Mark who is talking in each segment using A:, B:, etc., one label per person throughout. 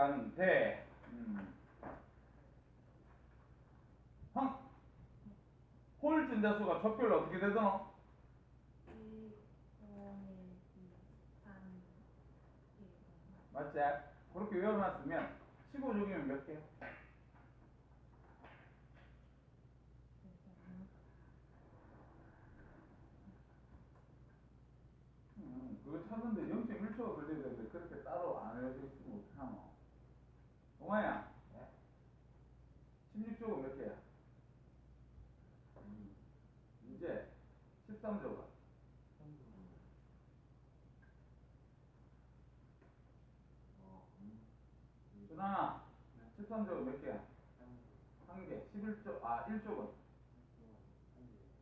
A: 가는데 홀 진자수가 족별로 어떻게 되더노?
B: 1, 5, 2, 3, 1.
A: 맞지? 그렇게 외워놨으면 15족이면 몇 개? 그거 찾는데 0.1초가 걸려야 되는데 그렇게 따로 안 외워있으면 어떡하노? 동아야, 16조가 몇 개야? 이제 13조가 준아, 13조가 몇 개야? 한 개. 11조, 1조가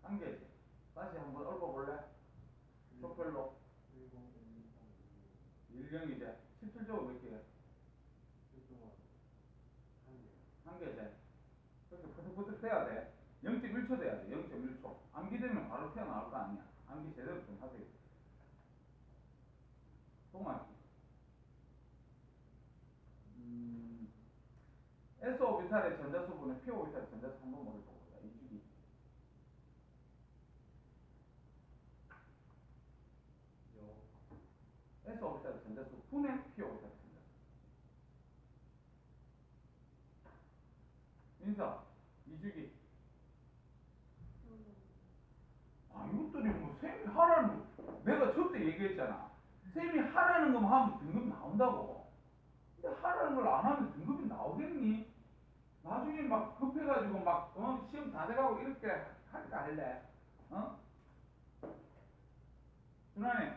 A: 한 개지. 다시 한번 읊어볼래? 족별로 1경이제 17조가 몇 개야? 한 개지. 그렇게 부득부득 돼야 돼. 0.1초 돼야 돼. 0.1초. 암기 되면 바로 튀어나올 거 아니야. 암기 제대로 좀 하세요. 동아. S 오비탈의 전자수분의 P 오비탈의 전자수 한번 모르겠다. 이주기. S 오비탈의 전자수 분의 P 오비탈의 전자수. 민서, 이주기. 이것들이 뭐 쌤이 하라는 거. 내가 저때 얘기했잖아. 쌤이 하라는 것만 하면 등급 나온다고. 근데 하라는 걸 안 하면 등급이 나오겠니? 나중에 막 급해가지고 막 시험 다 돼가고 이렇게 할까 할래? 준환이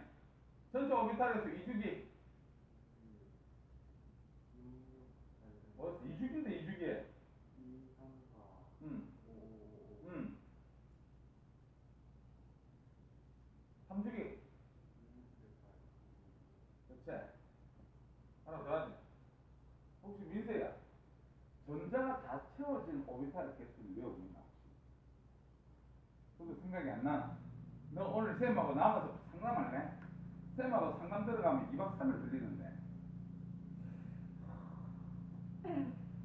A: 전체 오비탈에서 이주기. 뭐 2주기인데 2주기에
C: 2, 3, 4,
A: 응.
C: 5, 5, 5,
A: 응. 3주기. 그렇지. 하나 더 하지. 혹시 민서야, 전자가 다 채워진 오비탈의 개수를 외우고 있나 혹시? 그거 생각이 안 나나? 너 오늘 쌤하고 남아서 상담할래? 쌤하고 상담 들어가면 2박 3일 걸리는데.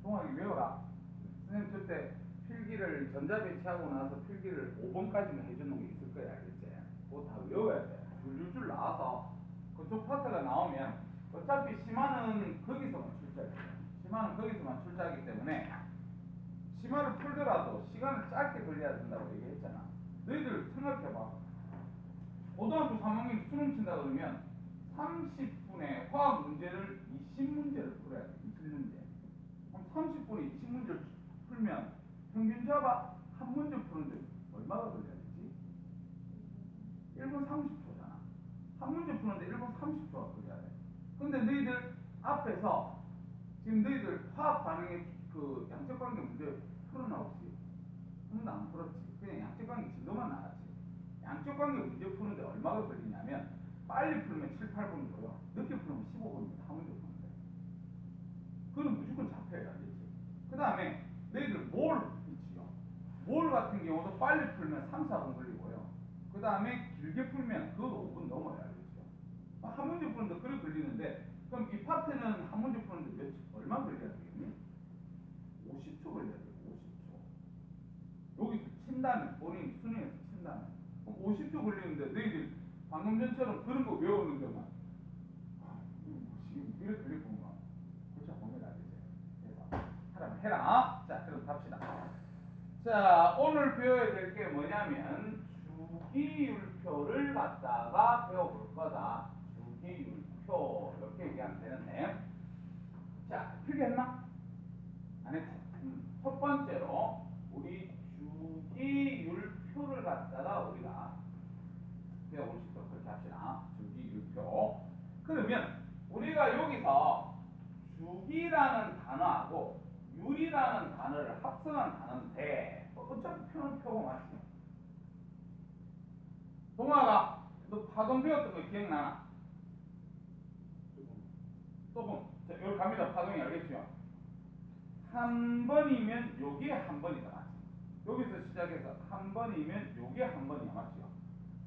A: 동학이 외워라. 선생님 그때 필기를 전자 배치하고 나서 필기를 5번까지만 해주는 게 있을 거야, 알겠지? 그거 다 외워야 돼. 줄줄줄 나와서 그쪽 파트가 나오면 어차피 심화는 거기서만 출제해. 심화는 거기서만 출제하기 때문에 심화를 풀더라도 시간을 짧게 걸려야 된다고 얘기했잖아. 너희들 생각해봐. 고등학교 3학년 수능 친다 그러면 30분에 화학 문제를 20문제를 풀어야 돼. 20문제. 그럼 30분에 20문제를 풀면 평균 잡아 한 문제 푸는데 얼마가 걸려야 되지? 1분 30초잖아. 한 문제 푸는데 1분 30초가 걸려야 돼. 근데 너희들 앞에서 지금 너희들 화학 반응의 그 양적 관계 문제 풀어나 혹시? 하나도 안 풀었지. 그냥 양적 관계 진도만 나갔지. 양적 관계 문제 푸는데 얼마가 걸리냐면 빨리 풀면 7, 8분이고요. 늦게 풀면 15분입니다. 한 문제 푸는데. 그건 무조건 잡혀야 알겠지. 그 다음에 너희들 몰 있지요. 몰 같은 경우도 빨리 풀면 3, 4분 걸리고요. 그 다음에 길게 풀면 그것도 5분 넘어야 알겠죠. 한 문제 푸는데 그래 걸리는데 그럼 이 파트는 한 문제 푸는데 얼마 걸려야 되겠니? 50초 걸려야 돼. 50초. 여기서 친다면 본인이 수능에서 친다면 그럼 50초 걸리는데 너희들 방금 전처럼 그런 거 외우는데만 지금 이렇게 걸리구만. 그렇죠. 보면 알겠지. 그래서 하라면 해라. 자, 그럼 갑시다. 자, 오늘 배워야 될 게 뭐냐면 주기율표를 갖다가 배워볼 거다. 주기율표 이렇게 얘기하면 되는데, 자, 필기했나? 안 했지? 첫 번째로 우리 주기율표를 갖다가 우리가 배워볼 수 있도록 그렇게 합시다. 주기율표. 그러면 우리가 여기서 주기라는 단어하고 율이라는 단어를 합성한 단어인데 어차피 표는 표고 맞지? 동아가 너 파동 배웠던 거 기억나나? 조금. 자, 여기 갑니다. 파동이 알겠죠? 한 번이면 요게 한 번이다 맞지? 여기서 시작해서 한 번이면 요게 한 번이야 맞죠?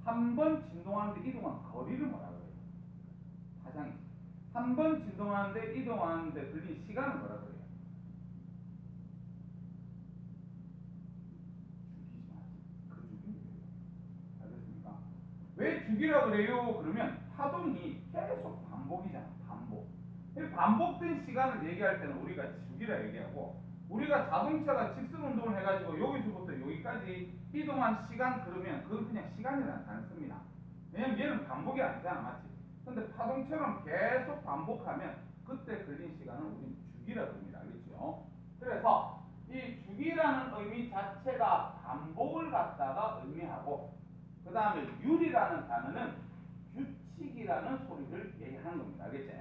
A: 한 번 진동하는데 이동한 거리를 뭐라 그래요? 파장이지. 한 번 진동하는데 이동하는데 걸린 시간을 뭐라 그래요? 주기지 마지. 그 주기는 왜요? 알겠습니까? 왜 주기라 그래요? 그러면 파동이 계속 반복이잖아. 반복. 이 반복된 시간을 얘기할 때는 우리가 주기라 얘기하고, 우리가 자동차가 직선 운동을 해가지고 여기서부터 여기까지 이동한 시간 그러면 그건 그냥 시간이라는 단어 씁니다. 왜냐면 얘는 반복이 아니잖아, 맞지? 근데 파동처럼 계속 반복하면 그때 걸린 시간을 우리는 주기라 그럽니다. 알겠죠? 그래서 이 주기라는 의미 자체가 반복을 갖다가 의미하고, 그 다음에 율이라는 단어는 규칙이라는 소리를 얘기하는 겁니다. 알겠지?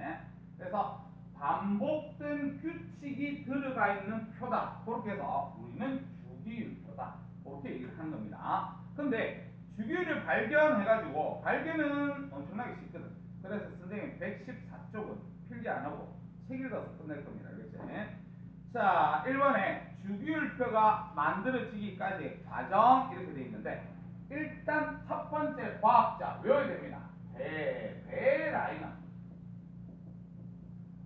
A: 그래서 반복된 규칙이 들어가 있는 표다. 그렇게 해서 우리는 주기율표다. 그렇게 얘기를 하는 겁니다. 근데 주기율을 발견해가지고, 발견은 엄청나게 쉽거든. 그래서 선생님 114쪽은 필기 안 하고 책 읽어서 끝낼 겁니다. 알겠지? 자, 1번에 주기율표가 만들어지기까지의 과정 이렇게 되어 있는데, 일단 첫 번째 과학자 외워야 됩니다. 데베라이너.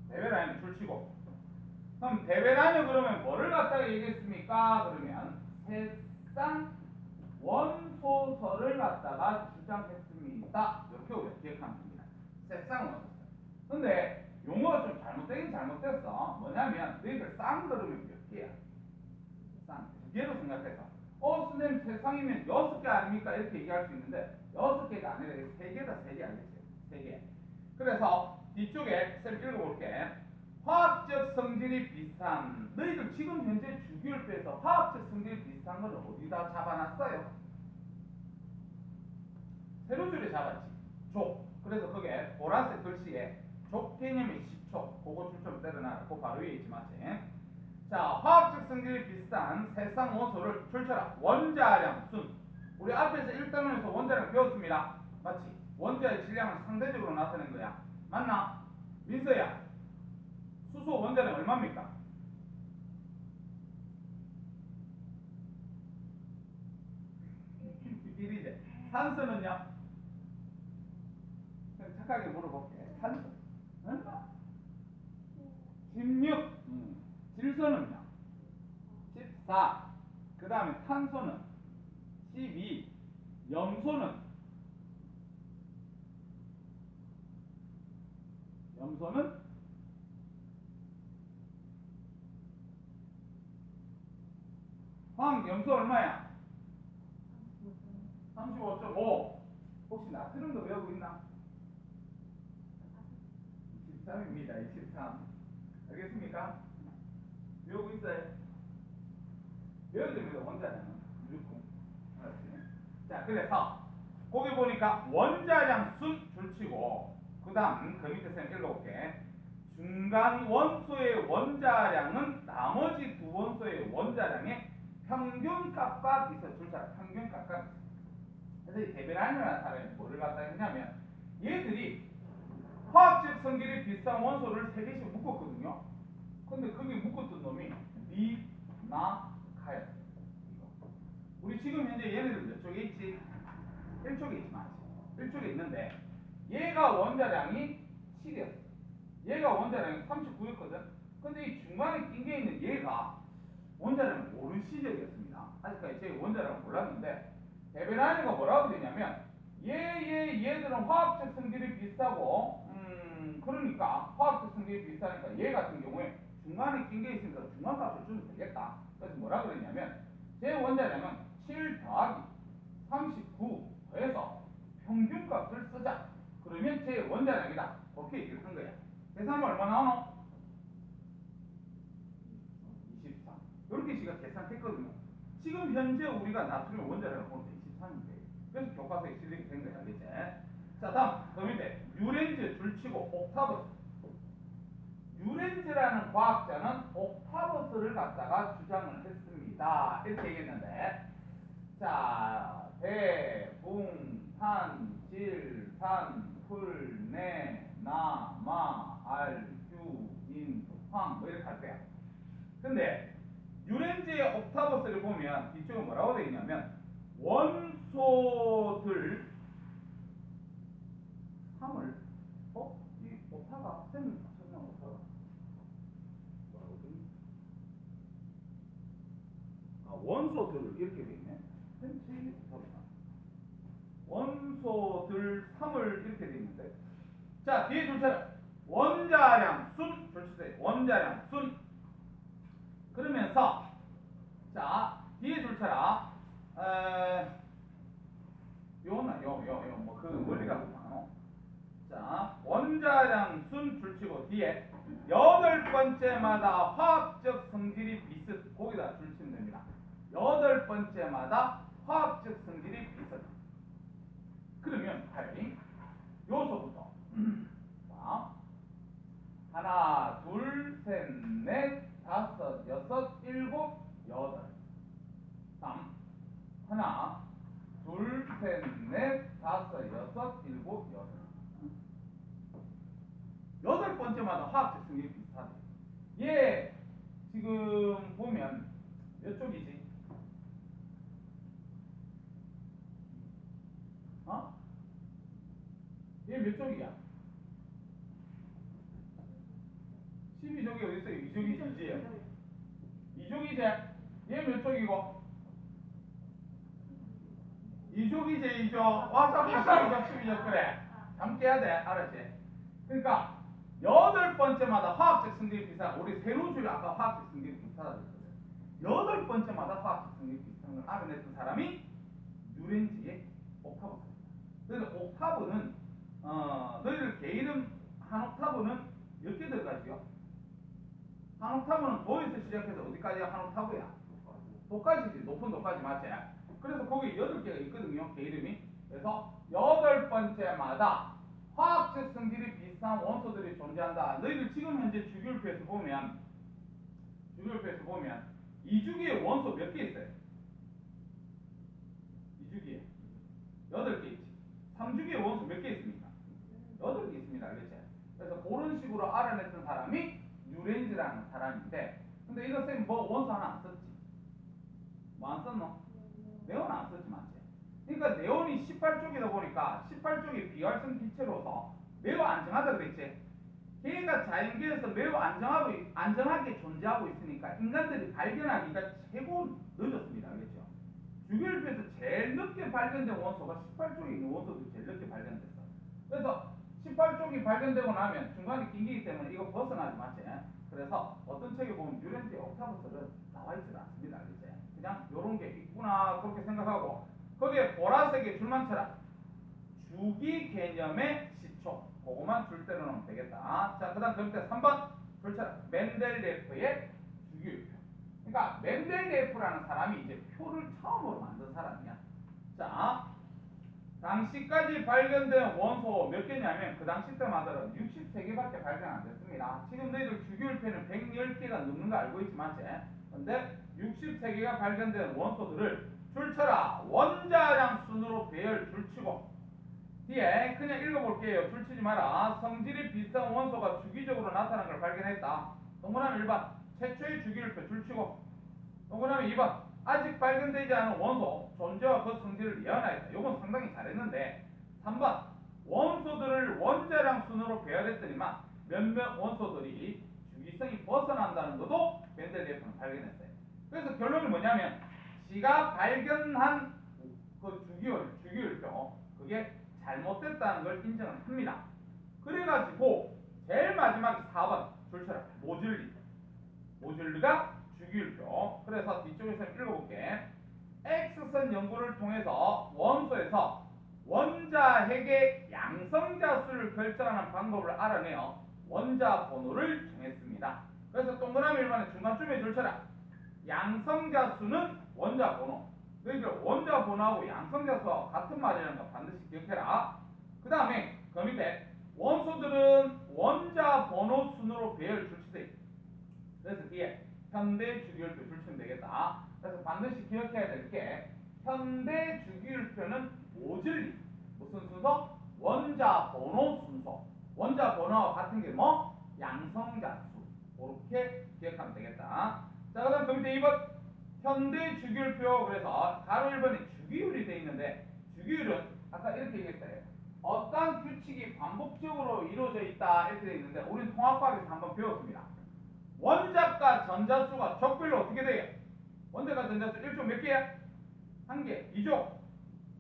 A: 데베라이너 줄치고. 그럼 데베라이너 그러면 뭐를 갖다가 얘기했습니까? 그러면 세상 원소설을 갖다가 주장했습니다. 이렇게 우리가 기억하면 됩니다. 세상 원소설. 근데 용어가 좀 잘못되긴 잘못됐어. 뭐냐면 너희들 쌍 그러면 몇 개야? 쌍. 두 개로 생각해서. 선생님 세상이면 6개 아닙니까? 이렇게 얘기할 수 있는데 6개가 아니라 3개다. 3개 알겠지? 3개. 그래서 뒤쪽에 쌤 읽어볼게. 화학적 성질이 비슷한, 너희들 지금 현재 주기율표에서 화학적 성질이 비슷한 걸 어디다 잡아놨어요? 세로줄에 잡았지. 족. 그래서 그게 보라색 글씨에 족 개념의 10초. 그거 줄좀 때려놔. 그거 바로 위에 있지 맞지? 자, 화학적 성질이 비슷한 세상 원소를 줄쳐라. 원자량, 순. 우리 앞에서 1단원에서 원자량 배웠습니다. 맞지? 원자의 질량을 상대적으로 나타낸 거야. 맞나? 민서야, 수소 원자량 얼마입니까? 비리제. 산소는요? 그냥 착하게 물어볼게. 산소 얼마? 16. 질소는요? 14. 그 다음에 탄소는 12. 염소는 염소 얼마야? 35.5. 혹시 나트륨도 외우고 있나? 23입니다. 23. 알겠습니까? 외우고 있어요? 외워야 됩니다. 원자량은 무조건. 알았지? 자, 그래서 거기 보니까 원자량 순 줄치고, 그 다음 그 밑에 쌤 읽어볼게. 중간 원소의 원자량은 나머지 두 원소의 원자량의 평균값과 비슷. 줄자 평균값과 비슷. 그래서 이 데베라이너라는 사람이 뭐를 갖다 했냐면, 얘들이 화학적 성질이 비슷한 원소를 3개씩 묶었거든요. 근데 거기 묶었던 놈이 리, 나, 카였어. 우리 지금 현재 얘네들 몇 쪽에 있지? 1쪽에 있지 맞지? 1쪽에 있는데 얘가 원자량이 7이었어. 얘가 원자량이 39였거든. 근데 이 중간에 낀 게 있는 얘가 원자량을 모르는 시절이었습니다. 아직까지 제 원자량을 몰랐는데, 데베라이너가 뭐라고 되냐면 얘들은 화학적 성질이 비슷하고, 그러니까 화학적 성질이 비슷하니까 얘 같은 경우에 중간에 낀 게 있으니까 중간값을 주면 되겠다. 그래서 뭐라 그랬냐면 제 원자량은 7 더하기 39 더해서 평균값을 쓰자. 그러면 제 원자량이다. 그렇게 얘기를 한 거야. 계산하면 얼마 나오노? 23. 이렇게 지가 계산했거든요. 지금 현재 우리가 나트륨 원자량을 보면 23인데, 그래서 교과서에 실리게 된 거야. 알겠지? 자, 다음 그 밑에 유렌즈 줄치고 옥타버스. 유렌즈라는 과학자는 옥타버스를 갖다가 주장을 했습니다. 이렇게 얘기했는데, 자, 배, 붕, 탄, 질, 산, 풀, 내, 나, 마, 알, 휴, 인, 황, 뭐 이렇게 할 거야. 근데 유렌즈의 옥타버스를 보면 이쪽은 뭐라고 되어 있냐면 원소들 3을 이 옥타가 쌤 원소들을 이렇게 돼 있네. 원소들 3을 이렇게 돼 있는데. 자, 뒤에 줄차례. 원자량 순 줄치세요. 원자량 순. 그러면서 자, 뒤에 줄차례. 뭐 그 멀리 가서 봐. 자, 원자량 순 줄치고 뒤에 여덟 번째마다 화학적 성질이 비슷. 거기다 줄치면 됩니다. 여덟 번째마다 화학적 성질이 비슷. 그러면 파이 요소부터 자, 하나, 둘, 셋, 넷, 다섯, 여섯, 일곱, 여덟. 3. 하나, 둘, 셋, 넷, 다섯, 여섯, 일곱, 여덟. 여덟 번째마다 화학적 성질이 비슷하대. 얘 지금 보면 몇 쪽이지? 어? 얘 몇 쪽이야? 12쪽이 어디 있어요? 2쪽이지. 2쪽이지? 얘 몇 쪽이고? 2쪽이지 2쪽. 와 자꾸 12쪽 12쪽 그래. 함께 해야 돼. 알았지? 그러니까 여덟 번째마다 화학적 성질이 비슷한. 우리 세로 줄이 아까 화학적 성질이 비슷하다 그랬거든. 여덟 번째마다 화학적 성질이 비슷한 걸 알아냈던 사람이 뉴렌지의 옥타브입니다. 그래서 옥타브는 너희들 개 이름 한 옥타브는 몇 개 들어가지요? 한 옥타브는 도에서 시작해서 어디까지야? 한 옥타브야? 도까지지. 높은 도까지 맞지? 그래서 거기 8개가 있거든요. 개 이름이. 그래서 여덟 번째마다 화학적 성질이 비슷한 원소들이 존재한다. 너희들 지금 현재 주기율표에서 보면 2주기에 원소 몇 개 있어요? 2주기에 8개 있지. 3주기에 원소 몇 개 있습니까? 8개 있습니다. 알겠지? 그래서 그런 식으로 알아냈던 사람이 뉴렌즈라는 사람인데, 근데 이거 쌤 뭐 원소 하나 안 썼지? 뭐 안 썼노? 네온 안 썼지 맞지? 그러니까 네온이 18쪽이다 보니까 18쪽이 비활성 기체로서 매우 안정하다 그랬지? 걔가 자연계에서 매우 안정하게 존재하고 있으니까 인간들이 발견하기가 최고 늦었습니다. 알겠죠? 주기율표에서 제일 늦게 발견된 원소가 18쪽에 있는 원소들이 제일 늦게 발견됐어. 그래서 18쪽이 발견되고 나면 중간에 낀기이기 때문에 이거 벗어나지 맞지? 그래서 어떤 책에 보면 뉴렌즈의 옥타브설은 나와 있지 않습니다. 알겠지? 그냥 요런 게 있구나 그렇게 생각하고 거기에 보라색의 줄만 쳐라. 주기 개념의 시초. 그거만 줄 때로 넣으면 되겠다. 자, 그 다음 그때 3번 줄 쳐라. 멘델레프의 주기율표. 그러니까 멘델레프라는 사람이 이제 표를 처음으로 만든 사람이야. 자, 당시까지 발견된 원소 몇 개냐면 그 당시 때만 하더라도 63개밖에 발견 안 됐습니다. 지금 너희들 주기율표는 110개가 넘는 거 알고 있지 맞지? 근데 63개가 발견된 원소들을 줄쳐라. 원자량 순으로 배열 줄치고 뒤에 그냥 읽어볼게요. 줄치지 마라. 성질이 비슷한 원소가 주기적으로 나타난 걸 발견했다. 동그라미 1번 최초의 주기율표 줄치고 동그라미 2번 아직 발견되지 않은 원소 존재와 그 성질을 예언하였다. 이건 상당히 잘했는데 3번 원소들을 원자량 순으로 배열했더니만 몇몇 원소들이 주기성이 벗어난다는 것도 멘델레프는 발견했어요. 그래서 결론이 뭐냐면 지가 발견한 그 주기율표 그게 잘못됐다는 걸 인정을 합니다. 그래가지고 제일 마지막에 4번 줄쳐라. 모듈리가 주기율표. 그래서 뒤쪽에서 읽어볼게. X선 연구를 통해서 원소에서 원자 핵의 양성자 수를 결정하는 방법을 알아내어 원자 번호를 정했습니다. 그래서 동그라미 1번에 중간쯤에 줄쳐라. 양성자 수는 원자 번호. 너희들 원자 번호하고 양성자 수와 같은 말이라는 거 반드시 기억해라. 그 다음에 그 밑에 원소들은 원자 번호 순으로 배열 줄치세요. 그래서 뒤에 현대 주기율표 줄치면 되겠다. 그래서 반드시 기억해야 될 게 현대 주기율표는 모듈리 무슨 순서? 원자 번호 순서. 원자 번호와 같은 게 뭐? 양성자 수. 그렇게 기억하면 되겠다. 자, 그 다음 그 밑에 2번 현대 주기율표. 그래서 가로 1번에 주기율이 되어 있는데 주기율은 아까 이렇게 얘기했어요. 어떤 규칙이 반복적으로 이루어져 있다 이렇게 되어 있는데 우리는 통합과학에서 한번 배웠습니다. 원자과 전자수가 적별로 어떻게 돼요? 원자가 전자수 1조 몇 개야? 1개, 2조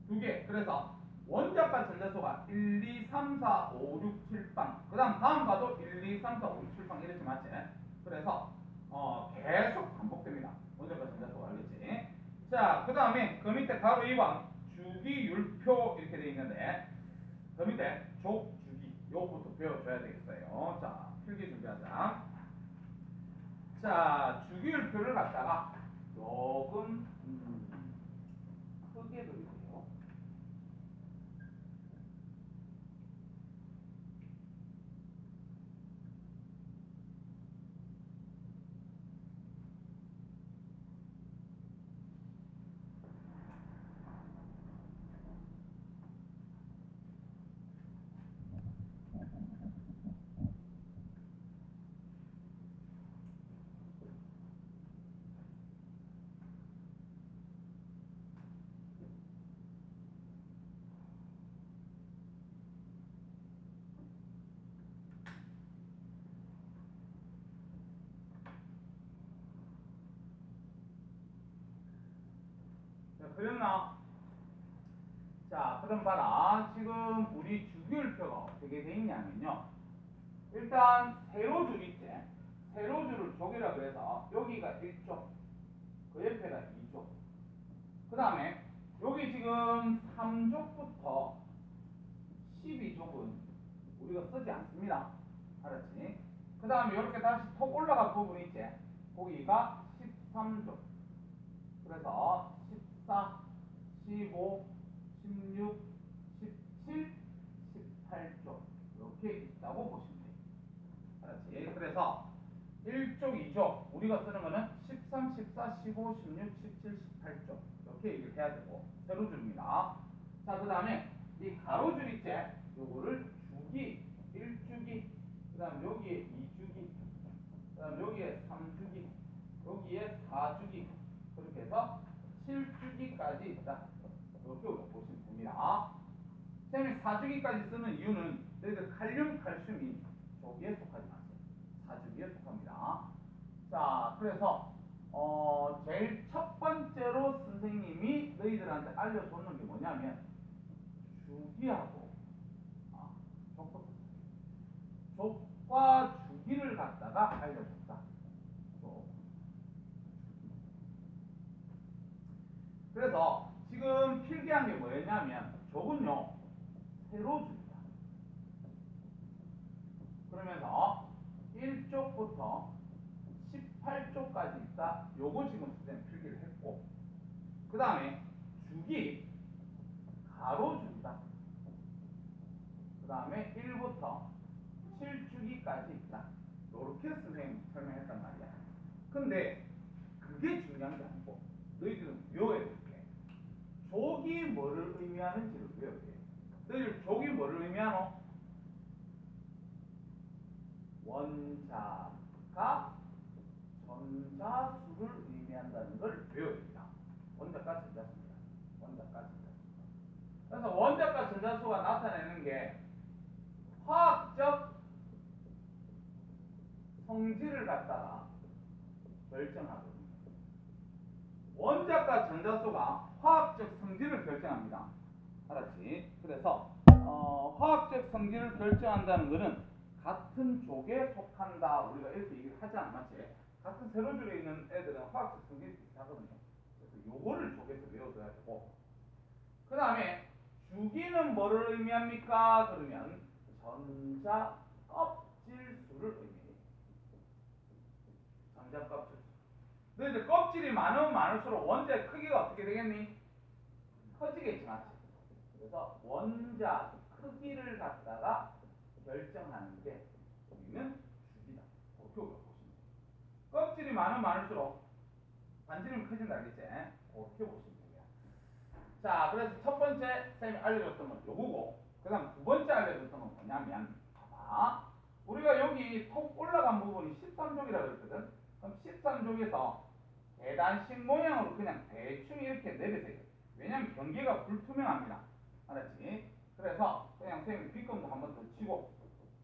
A: 2개. 그래서 원자가 전자수가 1, 2, 3, 4, 5, 6, 7방. 그 다음 가도 1, 2, 3, 4, 5, 6, 7방 이렇게 맞지? 그래서 계속 반복됩니다. 원자가 전자수가 알겠지? 자, 그 다음에 그 밑에 가로 2번 주기율표 이렇게 되어 있는데 그 밑에 족주기 요거부터 배워줘야 되겠어요. 자, 필기 준비하자. 자, 주기율표를 갖다가 조금 크게 그릴게요. 자, 그렸나? 자, 그럼 봐라. 지금 우리 주기율표가 어떻게 돼 있냐면요. 일단 세로줄 있지? 세로줄을 족이라 그래서 여기가 1족, 그 옆에가 2족. 그 다음에 여기 지금 3족부터 12족은 우리가 쓰지 않습니다. 알았지? 그 다음에 이렇게 다시 톡 올라간 부분 있지? 거기가 13족. 그래서 14, 15, 16, 17, 18쪽 이렇게 있다고 보시면 돼요. 알았지? 그래서 1쪽, 2쪽 우리가 쓰는 거는 13, 14, 15, 16, 17, 18쪽 이렇게 얘기를 해야 되고 세로줄입니다. 자, 그 다음에 이 가로줄 있지? 요거를 주기, 1주기, 그 다음 여기에 2주기, 그 다음 여기에 3주기, 여기에 4주기 그렇게 해서 7주기까지 있다. 이렇게 보시면 됩니다. 선생님이 4주기까지 쓰는 이유는 너희들 칼륨, 칼슘이 저기에 속하지 마세요. 4주기에 속합니다. 자, 그래서 제일 첫 번째로 선생님이 너희들한테 알려줬는 게 뭐냐면 주기하고 족부터 족과 주기를 갖다가 알려줬다. 그래서 지금 필기한 게 뭐였냐면 족은요 세로줄이다. 그러면서 1쪽부터 18쪽까지 있다. 요거 지금 선생님 필기를 했고 그 다음에 주기 가로줄이다. 그 다음에 1부터 7주기까지 있다. 요렇게 선생님 설명했단 말이야. 근데 그게 중요한 게 아니고 너희들은 외워야 될 게 족이 뭐를 의미하는지를 외워야 돼. 너희들 족이 뭐를 의미하노? 원자가 전자수를 의미한다는 걸 외워야 됩니다. 원자가 전자수입니다. 원자가 전자수. 그래서 원자가 전자수가 나타내는 게 화학적 성질을 갖다가 결정하거든요. 원자가 전자수가 화학적 성질을 결정합니다. 알았지? 그래서 화학적 성질을 결정한다는 것은 같은 족에 속한다. 우리가 이렇게 얘기를 하지 않았지? 같은 세로줄에 있는 애들은 화학적 성질이 비슷하거든요. 그래서 요거를 족에서 외워둬야 되고 그 다음에 주기는 뭐를 의미합니까? 그러면 전자 껍질수를 의미해요. 전자 껍질수. 너희들 껍질이 많으면 많을수록 원자의 크기가 어떻게 되겠니? 커지겠지, 맞지? 그래서 원자 크기를 갖다가 결정하는 게 우리는 주기다. 그렇게 보시면 돼요. 껍질이 많으면 많을수록 반지름이 커진다, 알겠지? 그렇게 보시면 돼요. 자, 그래서 첫 번째 쌤이 알려줬던 건 요거고, 그 다음 두 번째 알려줬던 건 뭐냐면, 봐봐. 우리가 여기 톡 올라간 부분이 13족이라고 그랬거든? 그럼 13족에서 계단식 모양으로 그냥 대충 이렇게 내리세요. 왜냐면 경계가 불투명합니다. 알았지? 그래서 그냥 선생님이 빗금도 한번 더 치고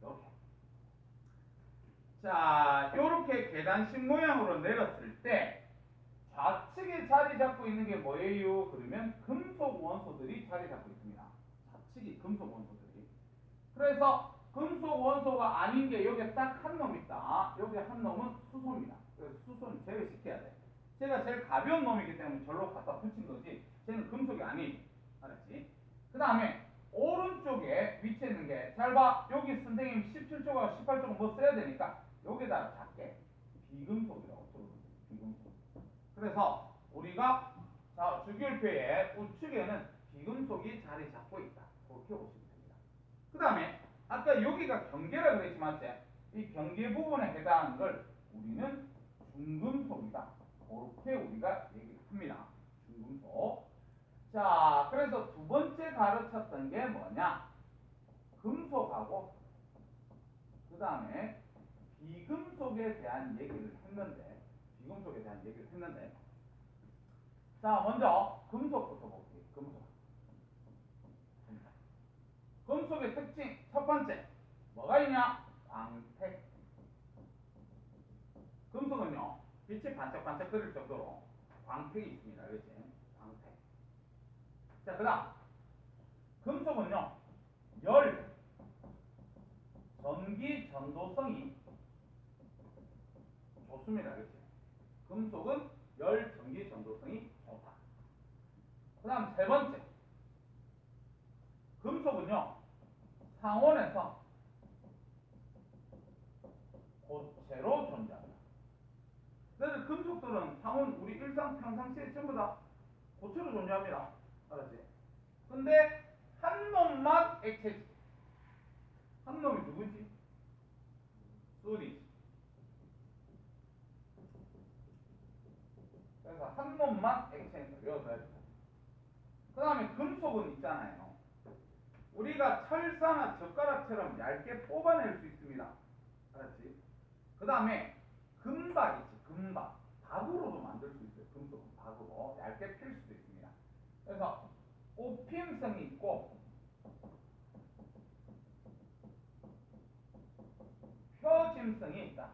A: 이렇게. 자, 이렇게 계단식 모양으로 내렸을 때 좌측 잡고 있는 게 뭐예요? 그러면 금속 원소들이 자리 잡고 있습니다. 좌측이 금속 원소들이. 그래서 금속 원소가 아닌 게 여기에 딱 한 놈 있다. 여기 한 놈은 수소입니다. 그래서 수소는 제외시켜야 돼. 제가 제일 가벼운 놈이기 때문에 절로 갖다 붙인 거지. 쟤는 금속이 아니. 알았지? 그 다음에 오른쪽에 위치해 있는 게 잘 봐. 여기 선생님 17조각 18조각 뭐 써야 되니까 여기다가 작게 비금속이라고 들어보세요. 비금속. 그래서 우리가 자 주기율표의 우측에는 비금속이 자리 잡고 있다. 그렇게 보시면 됩니다. 그 다음에 아까 여기가 경계라 그랬지 맞지? 이 경계 부분에 해당하는 걸 우리는 중금속이다. 그렇게 우리가 얘기를 합니다. 중금속. 자, 그래서 두 번째 가르쳤던 게 뭐냐? 금속하고 그 다음에 비금속에 대한 얘기를 했는데 자, 먼저 금속부터 볼게요. 금속의 특징 첫 번째 뭐가 있냐? 광택. 금속은요 빛이 반짝반짝 거릴 정도로 광택이 있습니다. 그렇지? 광택. 자, 그 다음 금속은요 열, 전기, 전도성이 좋습니다. 그렇지? 금속은 열, 전기, 전도성이 좋다. 그 다음 세 번째 금속은요 상온에서 고체로 존재합니다. 그래서 금속들은 상온 우리 일상 평상시에 전부 다 고체로 존재합니다. 알았지? 근데 한 놈만 액체지. 한 놈이 누구지? sul이지. 그래서 한 놈만 액체니까 외워둬야 된다. 그 다음에 금속은 있잖아요. 우리가 철사나 젓가락처럼 얇게 뽑아낼 수 있습니다. 알았지? 그 다음에 금박 있지. 금박. 박으로도 만들 수 있어요. 금속은 박으로 얇게 필 수도 있습니다. 그래서 뽑힘성이 있고 표짐성이 있다.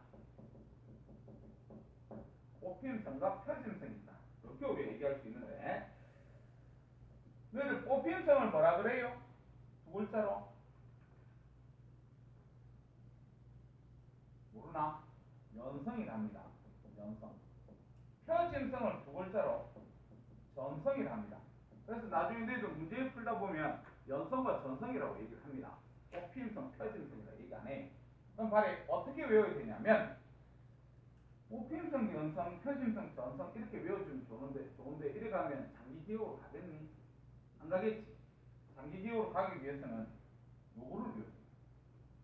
A: 뽑힘성과 표짐성이 있다. 이렇게 우리가 얘기할 수 있는데 너희들 뽑힘성을 뭐라 그래요? 두 글자로 모르나? 연성이랍니다. 연성. 표짐성을 두 글자로 전성이랍니다. 그래서 나중에 너희들 문제 풀다 보면 연성과 전성이라고 얘기를 합니다. 뽑힘성, 표짐성이라고 얘기 안 해. 그럼 바로 어떻게 외워야 되냐면 뽑힘성, 연성, 표짐성, 전성 이렇게 외워주면 좋은데 이래 가면 장기 기억으로 가겠니? 안 가겠지. 장기 기억으로 가기 위해서는 요거를 외워야 돼.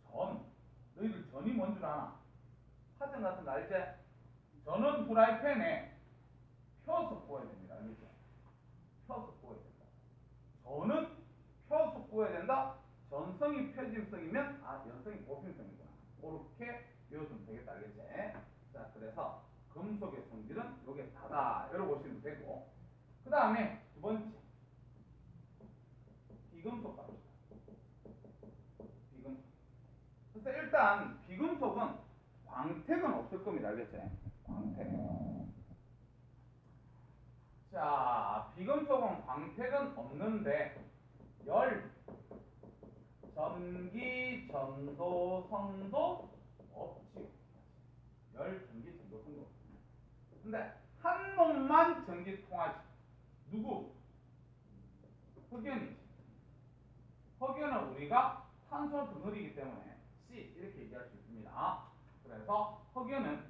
A: 전. 너희들 전이 뭔 줄 아나? 파전 같은 거 알지? 전은 프라이팬에 펴서 구워야 됩니다. 알겠죠? 펴서 구워야 된다. 전은 펴서 구워야 된다. 전성이 표짐성이면 연성이 뽑힘성이구나. 그렇게 외워주면 되겠다. 알겠지? 자, 그래서 금속의 성질은 요게 다다. 이러고 보시면 되고 그 다음에 두 번째 비금속 갑시다. 비금속. 그래서 일단 비금속은 광택은 없을 겁니다. 알겠지? 광택. 자, 비금속은 광택은 없는데 열, 전기, 전도성도 없지. 열, 전기, 전도성도 없습니다. 근데 한 놈만 전기 통하지. 누구? 흑연이지. 흑연은 우리가 탄소 덩어리이기 때문에 C 이렇게 얘기할 수 있습니다. 그래서 흑연은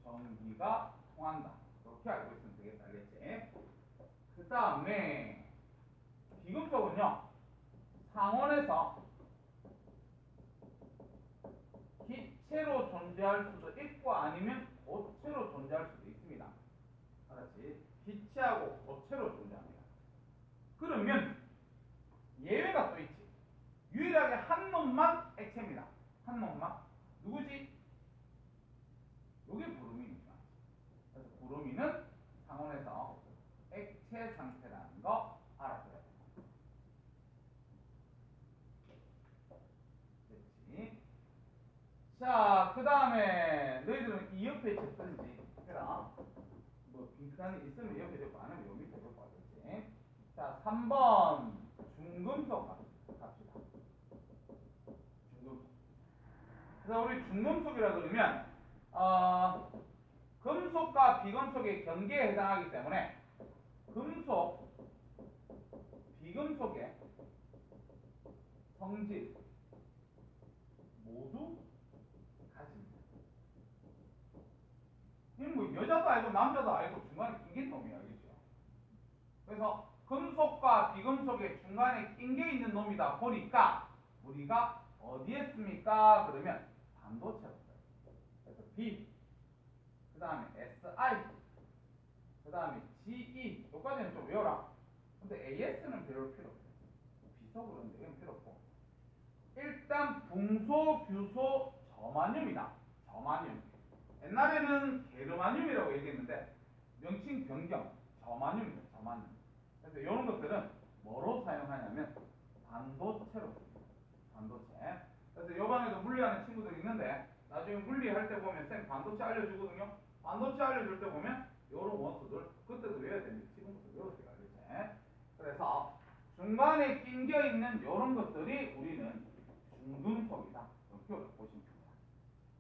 A: 전기가 통한다. 이렇게 알고 있으면 되겠다. 알겠지? 그 다음에 비금속은요 상온에서 기체로 존재할 수도 있고 아니면 고체로 존재할 수도 있습니다. 알았지? 기체하고 고체로 존재합니다. 그러면 예외가 또 있지. 유일하게 한 놈만 액체입니다. 한 놈만. 누구지? 요게 브로민이죠. 그래서 브로민은 상온에서 액체 상태라는 거 알아둬야 됩니다. 됐지? 자, 그 다음에 너희들은 이 옆에 적든지 해라. 뭐 빈칸이 있으면 옆에 적고 안 하면 요 밑에 자, 3번 중금속 갑시다. 중금속. 그래서 우리 중금속이라 그러면 금속과 비금속의 경계에 해당하기 때문에 금속, 비금속의 성질 모두 가집니다. 이건 뭐 여자도 아니고 남자도 아니고 중간에 낀 놈이야, 그렇죠? 그래서 금속과 비금속의 중간에 낀게 있는 놈이다 보니까 우리가 어디에 씁니까? 그러면 반도체로 써요. 그래서 B, 그 다음에 SI, 그 다음에 GE, 여기까지는 좀 외워라. 근데 AS는 배울 필요 없어요. 비속으로는 이건 필요 없고. 일단 붕소, 규소, 저마늄이다. 저마늄. 옛날에는 게르마늄이라고 얘기했는데 명칭 변경, 저마늄이다. 저마늄. 그래서 이런 것들은 뭐로 사용하냐면 반도체로 씁니다. 반도체. 그래서 이번에도 물리하는 친구들이 있는데 나중에 물리할 때 보면 쌤 반도체 알려주거든요. 반도체 알려줄 때 보면 이런 원소들 그때도 외워야 됩니다. 지금부터 외우세요. 알겠지? 그래서 중간에 낀겨 있는 이런 것들이 우리는 중금속이다. 이렇게 보시면 됩니다.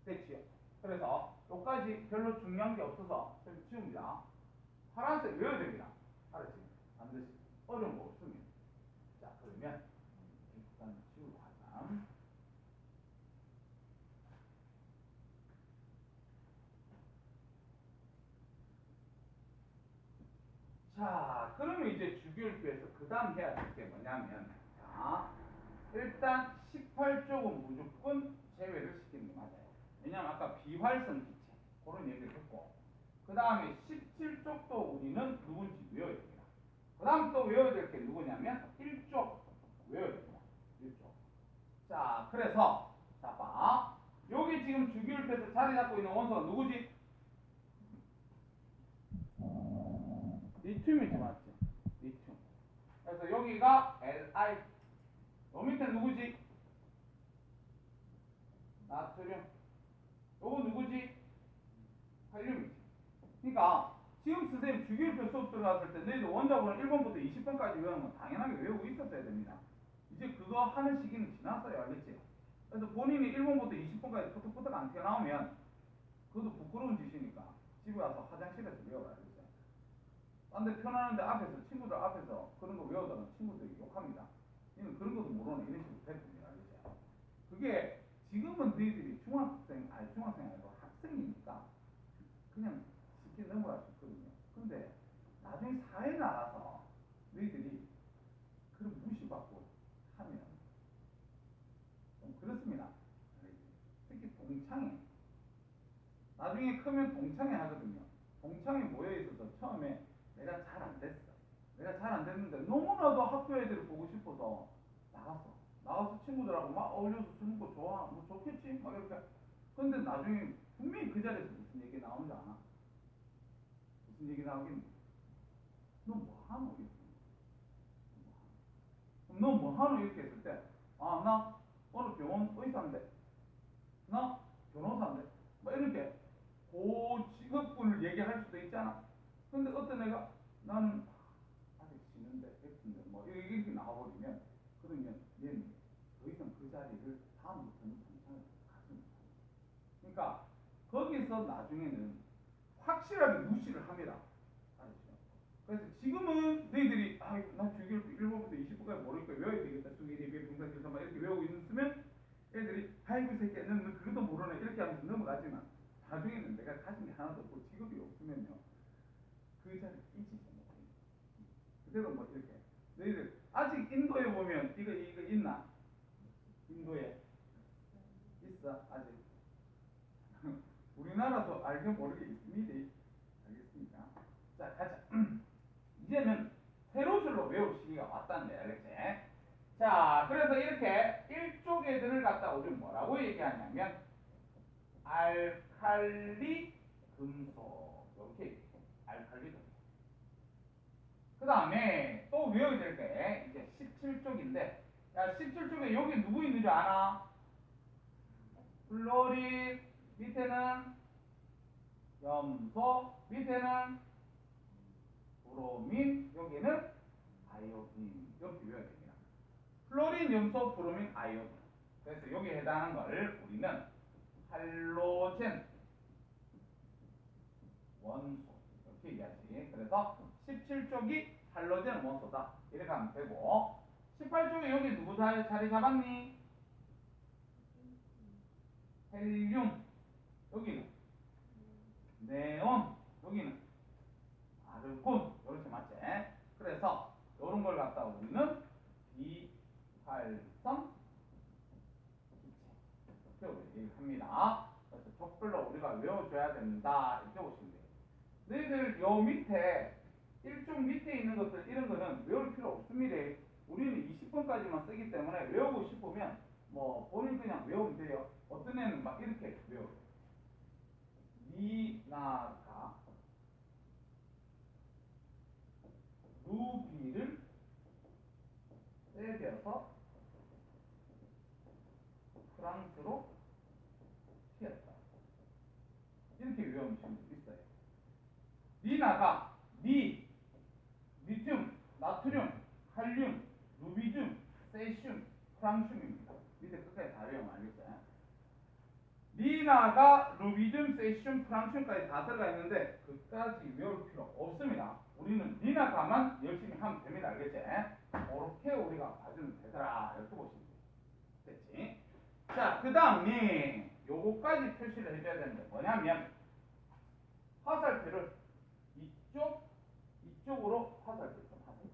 A: 됐지요? 그래서 여기까지 별로 중요한 게 없어서 좀 지웁니다. 파란색 외워야 됩니다. 알았지? 반드시 어려운 거 없습니다. 자, 그러면 일단 지우고 하자. 자, 그러면 이제 주기율표에서 그 다음 해야 될 게 뭐냐면, 자, 일단 18쪽은 무조건 제외를 시키는 게 맞아요. 왜냐면 아까 비활성 기체 그런 얘기를 했고, 그 다음에 17쪽도 우리는 누군지 외워야 됩니다. 그 다음 또 외워야 될 게 누구냐면 1쪽 외워야 됩니다. 1쪽. 자, 그래서 자, 봐. 여기 지금 주기율표에서 자리 잡고 있는 원소가 누구지? 리튬이지, 맞지? 리튬. 그래서 여기가 Li. 요 밑에 누구지? 나트륨. 요거 누구지? 칼륨이지. 그러니까 지금 선생님 주기율표 수업 들어갔을 때 너희들 원자번호 1번부터 20번까지 외우는 건 당연하게 외우고 있었어야 됩니다. 이제 그거 하는 시기는 지났어요. 알겠지? 그래서 본인이 1번부터 20번까지 푸득푸득 안 튀어나오면 그것도 부끄러운 짓이니까 집에 와서 화장실에서 외워라. 알겠지? 딴데 편하는데 앞에서 친구들 앞에서 그런 거 외우다가 친구들이 욕합니다. 얘는 그런 것도 모르는 이런 식으로 됐습니다. 알겠지? 그게 지금은 너희들이 중학생 아니고 학생이니까 그냥 쉽게 넘어갈 수 있거든요. 근데 나중에 사회 나가서 너희들이 그런 무시받고 하면 좀 그렇습니다. 특히 동창회. 나중에 크면 동창회 하거든요. 동창회 모여 있어서 처음에 내가 잘 안 됐어. 내가 잘 안 됐는데 너무나도 학교 애들을 보고 싶어서 나갔어. 나가서 친구들하고 막 어울려서 술 먹고 좋아. 뭐 좋겠지? 막 이렇게. 근데 나중에 분명히 그 자리에서 무슨 얘기 나오는지 아나? 무슨 얘기 나오긴? 너 뭐 하노? 이렇게. 너 뭐 하노? 이렇게 했을 때, 아, 나 어느 병원 의사인데, 나 변호사인데, 막 이렇게 그 직업군을 얘기할 수도 있잖아. 근데 어떤 애가 나는 아직 쉬는데, X인데, 뭐 이렇게 나와버리면, 그러면 얘는 더 이상 그 자리를 다음부터는 동창을 가지 못합니다. 그러니까 거기서 나중에는 확실하게 무시를 합니다. 알았죠? 그래서 지금은 너희들이 나 주기율 1번부터 20번까지 모르니까 외워야 되겠다. 수기, 대비, 분산, 계산 막 이렇게 외우고 있으면 애들이 아이고 새끼야 너는 그것도 모르네 이렇게 하면서 넘어가지만 나중에는 내가 가진 게 하나도 없고 직업이 없으면요 그 자리를 잊지 못해요. 그대로 뭐 이렇게 너희들 아직 인도에 보면 이거 있나? 인도에 있어 아직. 우리나라도 알게 모르게 있습니다. 알겠습니까? 자, 가자. 이제는 세로줄로 외울 시기가 왔다는데, 알겠지? 자, 그래서 이렇게 일쪽 애들을 갖다 우리 뭐라고 얘기하냐면 알칼리 금속 이렇게 얘기해. 알칼리 금속. 그 다음에 또 외워야 될 게 이제 17쪽인데, 야 17쪽에 여기 누구 있는 줄 아나? 플로린 밑에는 염소 밑에는 브로민 여기는 아이오딘. 이렇게 외워야 됩니다. 플로린, 염소, 브로민, 아이오딘. 그래서 여기에 해당하는 걸 우리는 할로젠 원소 이렇게 얘기하지. 그래서 17쪽이 할로젠 원소다 이렇게 하면 되고, 18쪽에 여기 누구 자리 잡았니? 헬륨. 여기는 네온. 여기는 아르곤. 이렇게 맞지? 그래서 이런 걸 갖다가 우리는 비활성 기체 이렇게 얘기합니다. 그래서 족별로 우리가 외워줘야 된다 이렇게 보시면 돼요. 너희들 요 밑에 1쪽 밑에 있는 것들 이런 거는 외울 필요 없습니다. 우리는 20번까지만 쓰기 때문에 외우고 싶으면 뭐 본인 그냥 외우면 돼요. 어떤 애는 막 이렇게 외워요. 미나가 루비를 때려서 프랑스로 튀었다. 이렇게 외우면 있어요. 미나가 리튬, 나트륨, 칼륨, 루비듐, 세슘, 프랑슘입니다. 밑에 끝까지 다 외우면 알겠죠? 리나가 루비듐, 세슘, 프랑슘까지 다 들어가 있는데 그까지 외울 필요 없습니다. 우리는 리나가만 열심히 하면 됩니다. 알겠지? 그렇게 우리가 봐주면 되더라. 이렇게 보시면 돼요. 됐지? 자, 그 다음에 요거까지 표시를 해줘야 되는데 뭐냐면 화살표를 이쪽으로 화살표 좀 하세요.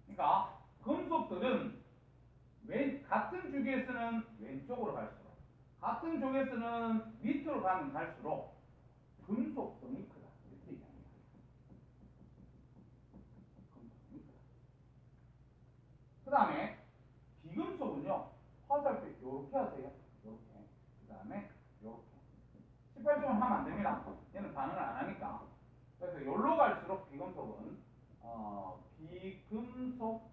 A: 그러니까 금속들은 같은 주기에서는 왼쪽으로 갈수록, 같은 쪽에서는 밑으로 가면 갈수록 금속성이 크다. 이렇게 얘기합니다. 금속성이 크다. 그 다음에 비금속은요, 화살표 이렇게 하세요. 이렇게. 그 다음에 이렇게. 18점은 하면 안 됩니다. 얘는 반응을 안 하니까. 그래서 여기로 갈수록 비금속은 비금속성이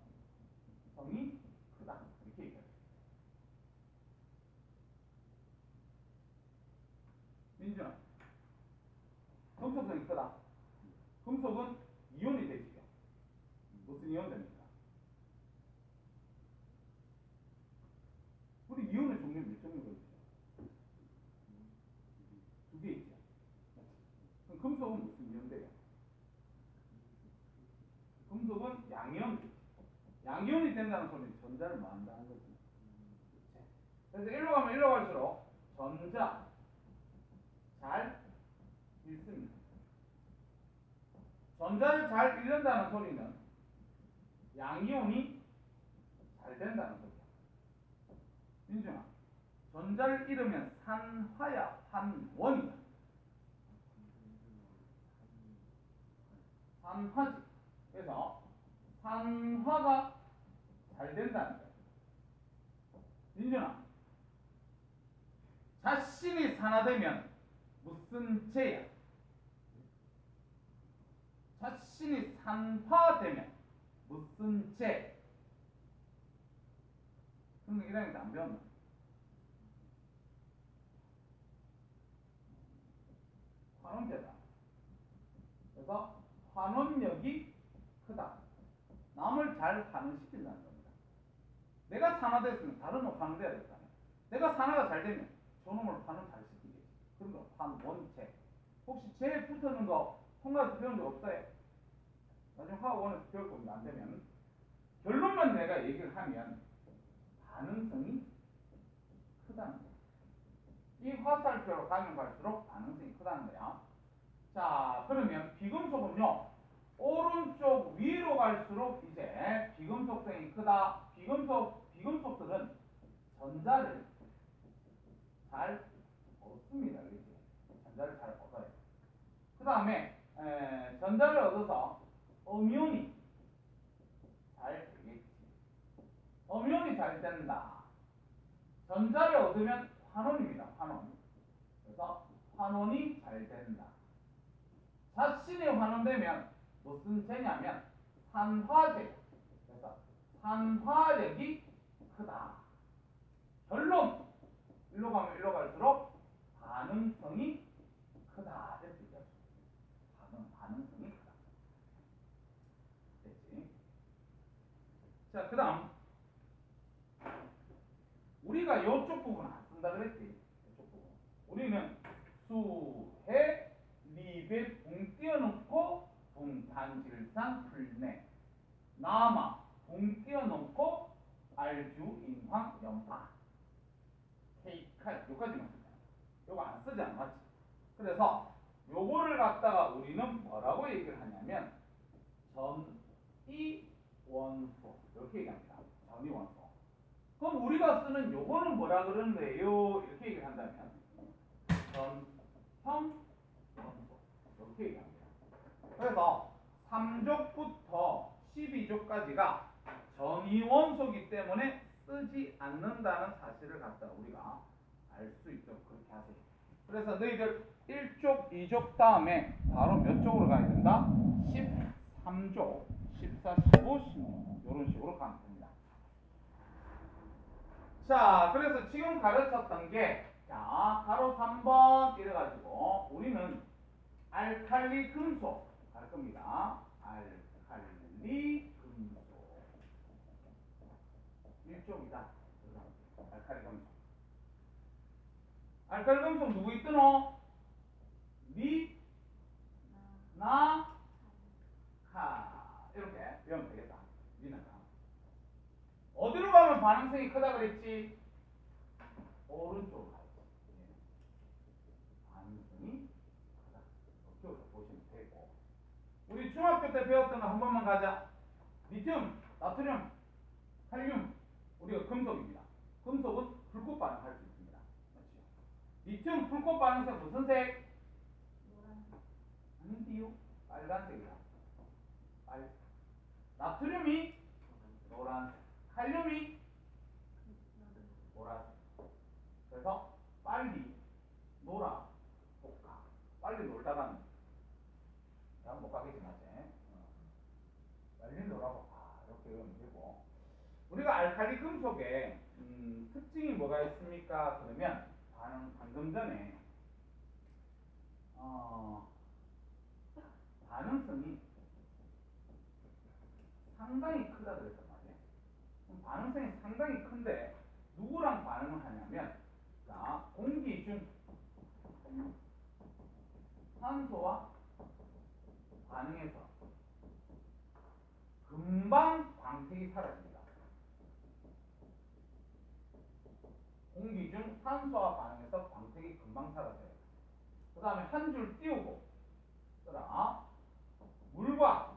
A: 크다. 이렇게 얘기해요. 민준아, 금속성이 크다. 금속은 이온이 되지요. 무슨 이온 됩니까? 우리 이온의 종류 몇 종류가 있죠? 두 개 있죠. 그럼 금속은 무슨 이온 돼요? 금속은 양이온. 양이온이 된다는 소리는 전자를 뭐 한다는 거지. 그래서 일로 가면 일로 갈수록 전자 잘 읽습니다. 전자를 잘 읽는다는 소리는 양이온이 잘 된다는 소리야. 민준아, 전자를 잃으면 산화야, 산원이야? 산화지. 그래서 산화가 잘 된다는 거야. 민준아, 자신이 산화되면 무슨 죄야? 자신이 산화되면 무슨 죄? 그럼 1학년 때 안 배웠나? 환원죄다. 그래서 환원력이 크다. 남을 잘 환원시킨다는 겁니다. 내가 산화됐으면 다른 놈 환원돼야 되잖아요. 내가 산화가 잘 되면 저놈을 환원 잘 시키겠지. 그런 거 환원죄. 혹시 죄 붙는 거 통과해서 배운 적 없어요? 나중에 화학원에서 배울 겁니다. 안 되면 결론만 내가 얘기를 하면 반응성이 크다는 거예요. 이 화살표로 가면 갈수록 반응성이 크다는 거야. 자, 그러면 비금속은요, 오른쪽 위로 갈수록 이제 비금속성이 크다. 비금속들은 전자를 잘 얻습니다. 그렇지? 전자를 잘 얻어요. 그 다음에 전자를 얻어서 음이온이 잘 되겠지. 음이온이 잘 된다. 전자를 얻으면 환원입니다. 환원. 그래서 환원이 잘 된다. 자신이 환원되면 무슨 죄냐면 산화제. 그래서 산화력이 크다. 결론, 일로 가면 일로 갈수록 반응성이 크다. 이렇게 얘기하죠. 반응성이 크다. 됐지? 자, 그 다음 우리가 요쪽 부분 안 쓴다 그랬지. 요쪽 부분. 우리는 수해 리베 붕 띄워놓고 붕탄질산 풀네 남아 붕 띄워놓고 알주 인황 연파 케이칼 요까지만 쓰자. 요거 안 쓰지 않았지. 그래서 요거를 갖다가 우리는 뭐라고 얘기를 하냐면 전이 원소 이렇게 얘기합니다. 전이 원소. 그럼 우리가 쓰는 요거는 뭐라 그러는 거예요? 이렇게 얘기를 한다면 전형 원소 이렇게 얘기합니다. 그래서 3족부터 12족까지가 전이원소이기 때문에 쓰지 않는다는 사실을 갖다가 우리가 알 수 있도록 그렇게 하세요. 그래서 너희들 1족, 2족 다음에 바로 몇 족으로 가야 된다? 13족, 14, 15, 16 이런 식으로 가면 됩니다. 자, 그래서 지금 가르쳤던 게 자, 가로 3번 이래가지고 우리는 알칼리 금속 갈 겁니다. 알칼리 금속 1쪽이다. 알칼리 금속. 알칼리 금속 누구 있더노? 리, 나, 카 이렇게 외우면 되겠다. 리나 카. 어디로 가면 반응성이 크다 그랬지? 오른쪽으로 가야지. 반응성이 크다. 이렇게 보시면 되고. 우리 중학교 때 배웠던 거 한 번만 가자. 리튬, 나트륨, 칼륨, 우리가 금속입니다. 금속은 불꽃 반응할 수 있습니다. 그렇죠? 리튬 불꽃 반응성 무슨 색?
B: 노란색.
A: 아닌데요? 빨간색이다. 나트륨이 노란색, 칼륨이 보라색. 그래서 빨리 놀아 못 가. 빨리 놀다가는 그냥 못 가겠지만 빨리 놀아고 이렇게 외우면 되고. 우리가 알칼리 금속의 특징이 뭐가 있습니까? 그러면 방금 전에 반응성이 상당히 크다 그랬단 말이에요. 그럼 반응성이 상당히 큰데 누구랑 반응을 하냐면 자, 공기 중 산소와 반응해서 금방 광택이 사라집니다. 공기 중 산소와 반응해서 광택이 금방 사라져요. 그 다음에 한 줄 띄우고 써라. 물과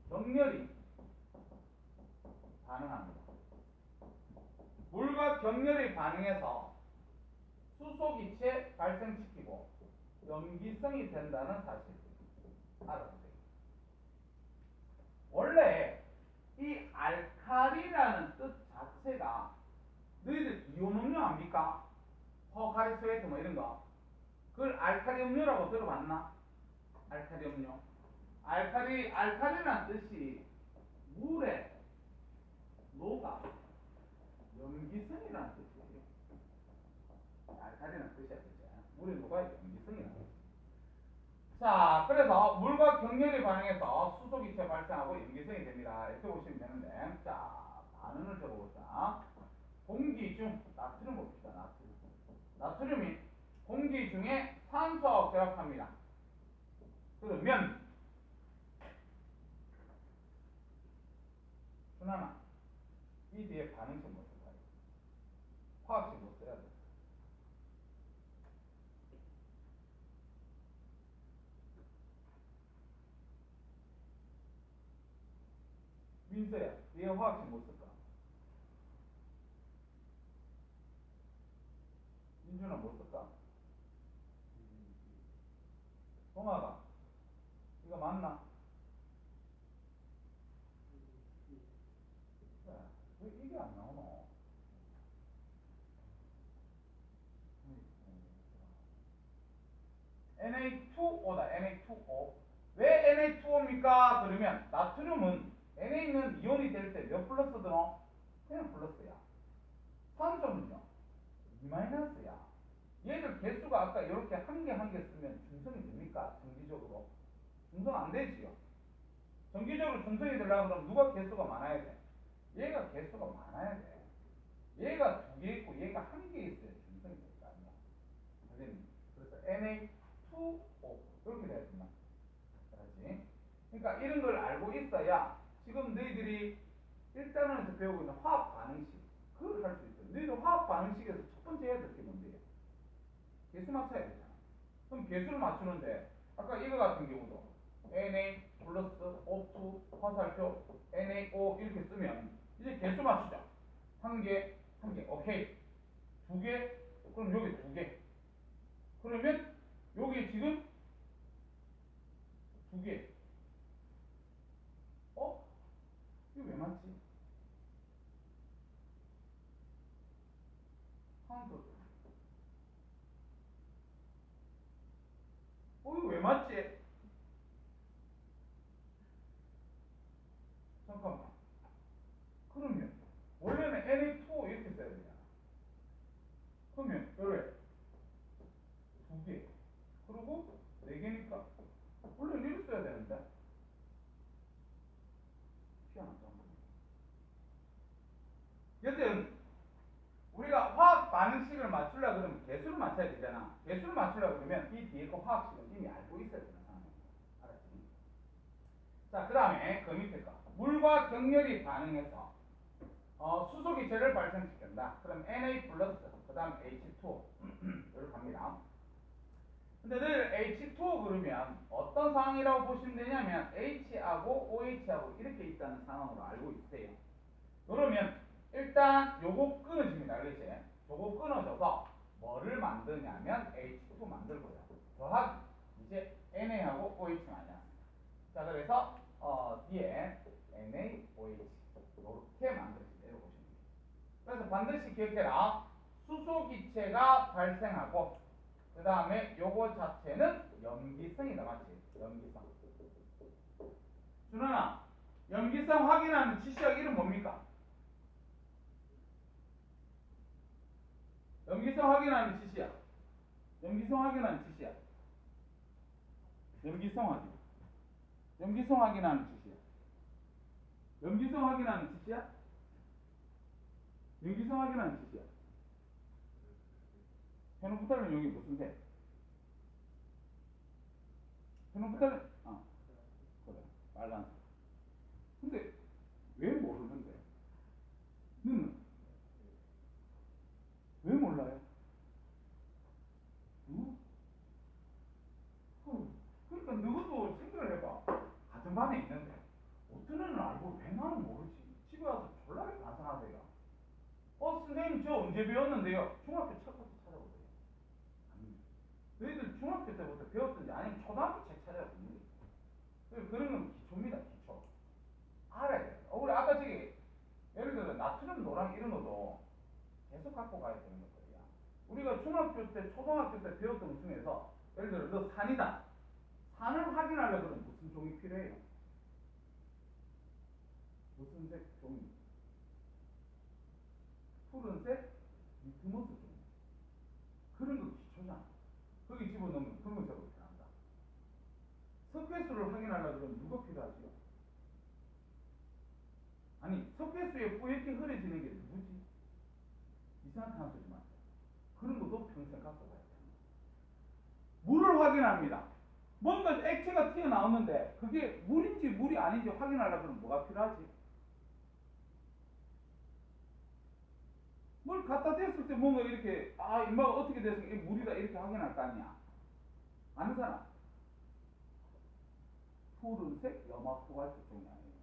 A: 격렬히 반응합니다. 물과 격렬히 반응해서 수소기체 발생시키고 염기성이 된다는 사실 알아보세요. 원래 이 알칼리라는 뜻 자체가 너희들 이온 음료 압니까? 허가리 스웨트 뭐 이런 거 그걸 알칼리 음료라고 들어봤나? 알칼리 음료. 알칼리라는 뜻이 물에 녹아 염기성이라는 뜻이에요. 알칼리라는 뜻이야, 뜻이야. 물에 녹아 염기성이라는 뜻. 자, 그래서 물과 격렬히 반응해서 수소기체 발생하고 염기성이 됩니다. 이렇게 보시면 되는데, 자, 반응을 적어보자. 공기 중 나트륨 봅시다. 나트륨이 공기 중에 산소와 결합합니다. 그러면 순환아, 이 뒤에 반응식 뭐 쓸까요? 화학식 뭐 써야 돼? 민서야, 뒤에 화학식 뭐 쓸까? 민준아 뭐 쓸까? 동아가 이거 맞나? 왜 이게 안 나오노? Na2O다. Na2O. 왜 Na2O입니까? 그러면 나트륨은 Na는 이온이 될 때 몇 플러스 들어? 그냥 플러스야. 산소는요? 2-야. 얘들 개수가 아까 이렇게 한 개 한 개 쓰면 중성이 됩니까? 정기적으로. 중성 안 되지요. 정기적으로 중성이 되려면 그럼 누가 개수가 많아야 돼? 얘가 개수가 많아야 돼. 얘가 2개 있고 얘가 1개 있어야 중성이 될 거 아니야. 선생님. 그래서 Na2O 이렇게 돼야 된다. 그렇지? 그러니까 이런 걸 알고 있어야 지금 너희들이 1단원에서 배우고 있는 화학 반응식 그걸 할 수 있어. 너희들 화학 반응식에서 첫 번째 해야 될 게 뭔데요? 개수 맞춰야 되잖아. 그럼 개수를 맞추는데 아까 이거 같은 경우도 Na 플러스 O2 화살표 NaO 이렇게 쓰면 이제 개수 맞추자. 1개, 1개, 오케이. 2개, 그럼 여기 2개. 그러면 여기 지금 2개. 어? 이거 왜 맞지? 카운터. 이거 왜 맞지? 잠깐만. 그러면 원래는 Na2 이렇게 써야 되잖아. 그러면 요래 2개. 그리고 4개니까 원래는 이렇게 써야 되는데. 희한하죠. 여튼 우리가 화학 반응식을 맞추려고 그러면 개수를 맞춰야 되잖아. 개수를 맞추려고 그러면 이 뒤에 거 화학식은 이미 알고 있어야 되는 상황이야. 알았지? 자, 그 다음에 그 밑에 거. 물과 격렬히 반응해서 수소기체를 발생시킨다. 그럼 Na 플러스, 그 다음 H2O. 이렇게 갑니다. 근데 늘 H2O 그러면 어떤 상황이라고 보시면 되냐면 H하고 OH하고 이렇게 있다는 상황으로 알고 있어요. 그러면 일단 요거 끊어집니다. 알겠지? 요거 끊어져서 뭐를 만드냐면 H2 만들고요. 더하기 이제 NA하고 OH 아니야. 자, 그래서 뒤에 NaOH 이렇게 만들어진다. 이렇게 보시면 돼요. 그래서 반드시 기억해라. 수소기체가 발생하고 그 다음에 요거 자체는 염기성이다. 맞지? 염기성. 준원아, 염기성 확인하는 지시약 이름 뭡니까? 염기성 확인하는 지시야. 염기성 확인하는 지시야. 염기성 확인. 염기성 확인하는 지시야. 염기성 확인하는 지시야. 염기성 확인하는 지시야. 페노프탈린 여기 무슨 색? 페노프탈린 그래 빨간색. 근데 왜 모르는데? 너는 왜 몰라요? 응? 그러니까 너도 생각을 해봐. 같은 반에 있는데 어떤 애는 알고 왜 나는 모르지? 집에 와서 졸라게 반성하세요. 선생님 저 언제 배웠는데요? 중학교 책부터 찾아보세요. 아니, 너희들 중학교 때부터 배웠든지 아니면 초등학교 책 찾아보는 거예요. 그런 건 기초입니다. 기초. 알아야 돼요. 우리 아까 저기 예를 들어 나트륨 노랑 이런 것도 계속 갖고 가야 되는 거예요. 우리가 중학교 때 초등학교 때 배웠던 것 중에서 예를 들어 너 산이다. 산을 확인하려면 무슨 종이 필요해요? 무슨 색 종이? 푸른색 리트머스 종이. 그런 거 기초잖아. 거기 집어넣으면 붉은색으로 변한다. 석회수를 확인하려면 누가 필요하지요? 아니 석회수에 뿌옇게 흐려지는 게 누구지? 이산화탄소지만 그런 것도 평생 갖고 가야 돼요. 물을 확인합니다. 뭔가 액체가 튀어나오는데 그게 물인지 물이 아닌지 확인하려면 뭐가 필요하지? 물 갖다 댔을 때 뭔가 이렇게 인마가 어떻게 돼서 이게 물이다 이렇게 확인할 거 아니야. 아는 사람? 푸른색 염화코발트 종이 아니에요.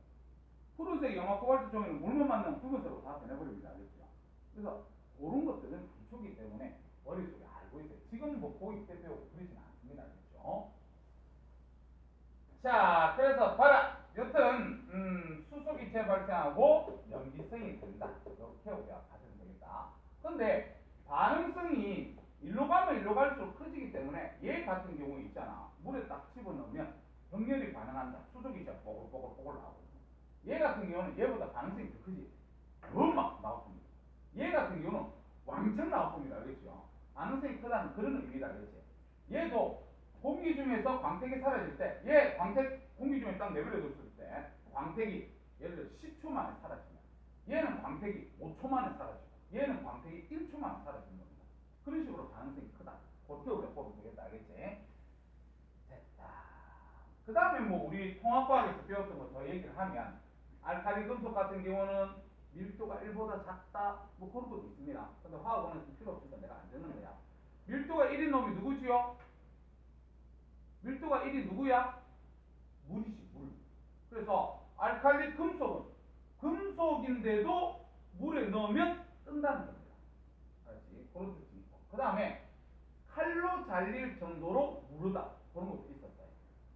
A: 푸른색 염화코발트 종이는 물만 만나면 붉은색으로 다 변해버립니다. 알겠죠? 그래서 그런 것들은 기초기 때문에 머릿속에 알고 있어요. 지금 뭐 고익 때 배우고 그러진 않습니다. 알겠죠? 자, 그래서 봐라. 여튼 수소기체 발생하고 염기성이 된다. 이렇게 우리가 가지면 되겠다. 근데 반응성이 일로 가면 일로 갈수록 커지기 때문에 얘 같은 경우 있잖아. 물에 딱 집어넣으면 격렬히 반응한다. 수소기체가 뽀글뽀글 나오고. 얘 같은 경우는 얘보다 반응성이 더 크지. 막 나옵니다. 얘 같은 경우는 왕창 나옵니다. 알겠죠? 반응성이 크다는 그런 의미다. 알겠지? 얘도 공기 중에서 광택이 사라질 때, 얘 광택 공기 중에 딱 내버려뒀을 때 광택이 예를 들어 10초 만에 사라지면 얘는 광택이 5초 만에 사라지고 얘는 광택이 1초 만에 사라지는 겁니다. 그런 식으로 가능성이 크다. 그렇게 우리가 보면 되겠다. 알겠지? 됐다. 그 다음에 뭐 우리 통합과학에서 배웠던 거 더 얘기를 하면 알칼리 금속 같은 경우는 밀도가 1보다 작다 뭐 그런 것도 있습니다. 근데 화학원에서 필요 없으니까 내가 안 되는 거야. 밀도가 1인 놈이 누구지요? 밀도가 1이 누구야? 물이지 물. 그래서 알칼리 금속은 금속인데도 물에 넣으면 뜬다는 겁니다. 알지? 그런 뜻이 있고. 그 다음에 칼로 잘릴 정도로 무르다. 그런 것도 있었어요.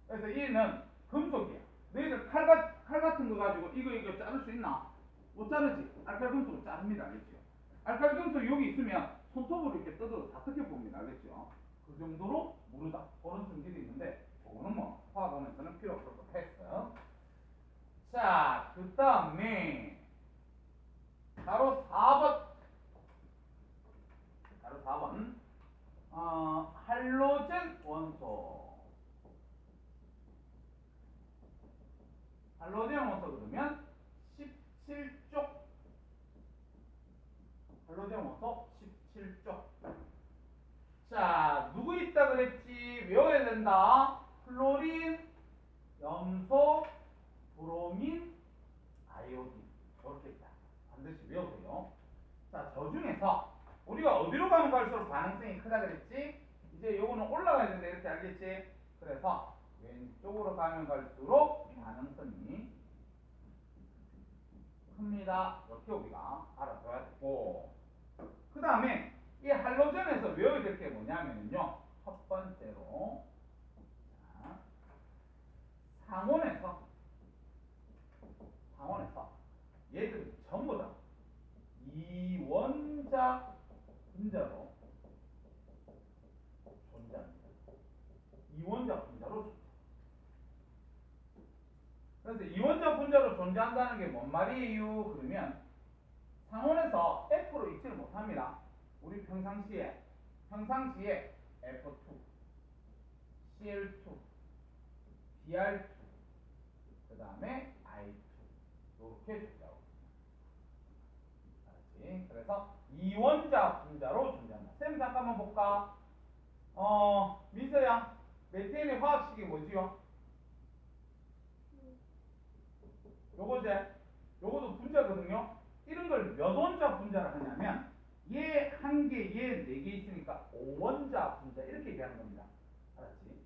A: 그래서 얘는 금속이야. 너희들 칼 같은 거 가지고 이거 자를 수 있나? 못 자르지. 알칼리 금속은 자릅니다. 알겠죠? 알칼리 금속 여기 있으면 손톱으로 이렇게 뜯어도 다 뜯겨 봅니다. 알겠죠? 그 정도로 무르다. 그런 성질이 있는데 그거는 뭐 화학원에서는 필요 없을 것 했어. 자, 그 다음에 바로 4번. 바로 4번. 할로젠 원소. 할로젠 원소 그러면 17쪽. 할로젠 원소 17쪽. 자, 누구 있다 그랬지? 외워야 된다. 플로린, 염소, 브로민, 아이오딘. 이렇게 있다. 반드시 외우세요. 자, 저 중에서 우리가 어디로 가면 갈수록 반응성이 크다 그랬지? 이제 요거는 올라가야 된다 이렇게 알겠지? 그래서 왼쪽으로 가면 갈수록 반응성이 큽니다. 이렇게 우리가 알아둬야 되고, 그 다음에 이 할로젠에서 외워야 될 게 뭐냐면요, 첫 번째로 자, 상온에서 얘들이 전부 다 이원자 분자로 존재합니다. 이원자 분자로 존재. 그래서 이원자 분자로 존재한다는 게 뭔 말이에요? 그러면 상온에서 F로 있지를 못합니다. 우리 평상시에 F2, Cl2, Br2, 그 다음에 I2 이렇게 존재하고 있습니다. 알았지? 그래서 이원자 분자로 존재한다. 쌤 잠깐만 볼까? 민서야, 메테인의 화학식이 뭐지요? 요거제? 요것도 분자거든요. 이런 걸 몇 원자 분자를 하냐면 얘 한 개, 얘 네 개 있으니까 5원자 분자 이렇게 얘기하는 겁니다. 알았지?